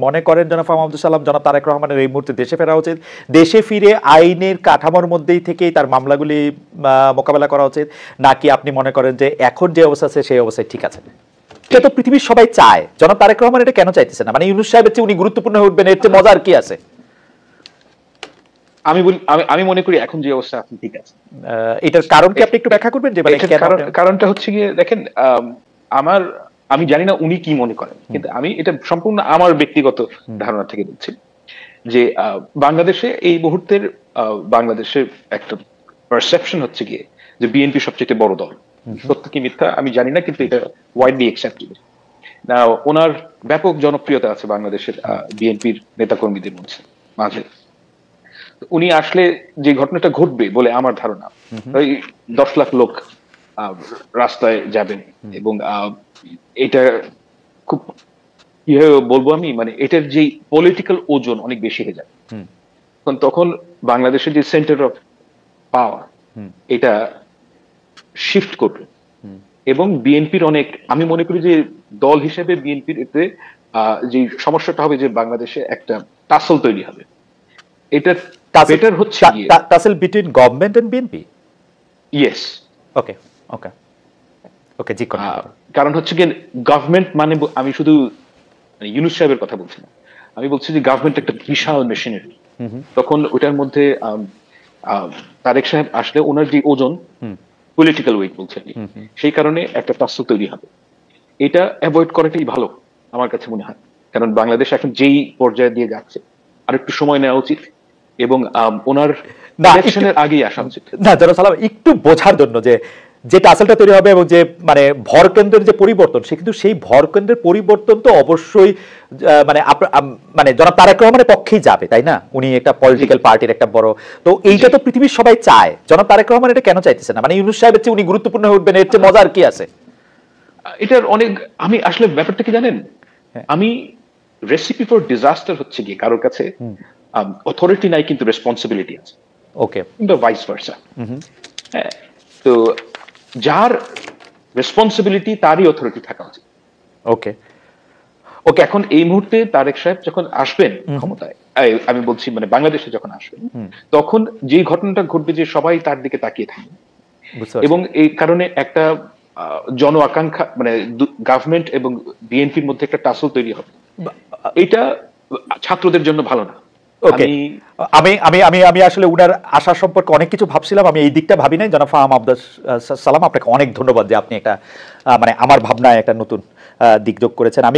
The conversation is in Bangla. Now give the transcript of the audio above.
মনে করেন জনাব ফাহাম আব্দুল সালাম জনাব তারেক রহমানের এই মুহূর্তে দেশে ফেরা উচিত, দেশে ফিরে আইনের কাঠামোর মধ্যেই থেকেই তার মামলাগুলি মোকাবেলা করা উচিত, নাকি আপনি মনে করেন যে এখন যে অবস্থা আছে সেই অবস্থায় ঠিক আছে? এটা তো পৃথিবীর সবাই চায়, জনাব তারেক রহমান এটা কেন চাইতেছে না? মানে ইউনূস সাহেবের চেয়ে উনি গুরুত্বপূর্ণ হয়ে উঠবেন, এর চেয়ে মজার কি আছে? আমি মনে করি এখন যে অবস্থা আপনি ঠিক আছে। এটার কারণ কি আপনি একটু ব্যাখ্যা করবেন? যে কারণটা হচ্ছে গিয়ে দেখেন, আমি জানি না উনি কি মনে করেন, কিন্তু আমি এটা সম্পূর্ণ আমার ব্যক্তিগত ধারণা থেকে বলছি যে বাংলাদেশে এই মুহূর্তের বাংলাদেশের একটা পারসেপশন হচ্ছে গিয়ে যে বিএনপি সবচেয়ে বড় দল। সত্য কি মিথ্যা আমি জানি না, কিন্তু এটা ওয়াইডলি অ্যাকসেপ্টেড। না, ওনার ব্যাপক জনপ্রিয়তা আছে বাংলাদেশের বিএনপির নেতাকর্মীদের মাঝে। উনি আসলে যে ঘটনাটা ঘটবে বলে আমার ধারণা, 10 লাখ লোক রাস্তায় যাবেন এবং এটা খুব কিভাবে বলবো আমি, মানে এটার যে পলিটিক্যাল ওজন অনেক বেশি হয়ে যাবে। তখন বাংলাদেশের যে সেন্টার অফ পাওয়ার এটা শিফট করবে এবং বিএনপির অনেক, আমি মনে করি যে দল হিসেবে বিএনপির এতে যে সমস্যাটা হবে যে বাংলাদেশে একটা টাসল তৈরি হবে। এটা বেটার হচ্ছে tussle between government and BNP. Yes, okay okay okay, জি। কারণ হচ্ছে কি, গভর্নমেন্ট মানে আমি শুধু ইউনূস সাহেবের কথা বলছি না, আমি বলছি যে গভর্নমেন্ট একটা বিশাল মেশিনারি। তখন ওটার মধ্যে তারেক সাহেব আসলে ওনার যে ওজন, পলিটিক্যাল ওয়েট বলছেন, সেই কারণে একটা টাসল তৈরি হবে। এটা অ্যাভয়েড করাটাই ভালো আমার কাছে মনে হয়, কারণ বাংলাদেশ এখন যেই পর্যায়ে দিয়ে যাচ্ছে আর একটু সময় নেওয়া উচিত এবং ওনার ইলেকশনের আগেই আসা উচিত। না জনাব সালাম, একটু বোঝার জন্য যে টাসলটা তৈরি হবে এবং যে মানে ভর কেন্দ্রের যে পরিবর্তন, সে কিন্তু সেই ভর কেন্দ্রের পরিবর্তন তো অবশ্যই মানে জনাব তারেক রহমানের পক্ষেই যাবে, তাই না? উনি একটা পলিটিক্যাল পার্টির একটা বড়, তো এইটা তো পৃথিবীর সবাই চায়, জনাব তারেক রহমান এটা কেন চাইতেছে না? মানে ইউনূস সাহেবের চেয়ে উনি গুরুত্বপূর্ণ হয়ে উঠবেন, এর চেয়ে মজার কি আছে? এটার অনেক, আমি আসলে ব্যাপারটা কি জানেন, আমি রেসিপি ফর ডিজাস্টার হচ্ছে গিয়ে কারোর কাছে অথরিটি নাই কিন্তু রেসপন্সিবিলিটি আছে। ওকে, কিন্তু ভাইস ভার্সা। হ্যাঁ, তো যার রেসপন্সিবিলিটি তারই অথরিটি থাকা উচিত। ওকে ওকে, এখন এই মুহূর্তে তারেক সাহেব যখন আসবেন ক্ষমতায়, আমি বলছি মানে বাংলাদেশে যখন আসবেন, তখন যে ঘটনাটা ঘটবে যে সবাই তার দিকে তাকিয়ে থাকবে এবং এই কারণে একটা জন আকাঙ্ক্ষা, মানে গভর্নমেন্ট এবং বিএনপির মধ্যে একটা টাসল তৈরি হবে। এটা ছাত্রদের জন্য ভালো না। আমি আসলে উনার আশা সম্পর্কে অনেক কিছু ভাবছিলাম, আমি এই দিকটা ভাবি নাই। জনাব ফাহাম আব্দুল সালাম, আপনাকে অনেক ধন্যবাদ যে আপনি একটা মানে আমার ভাবনায় একটা নতুন দিক যোগ করেছেন। আমি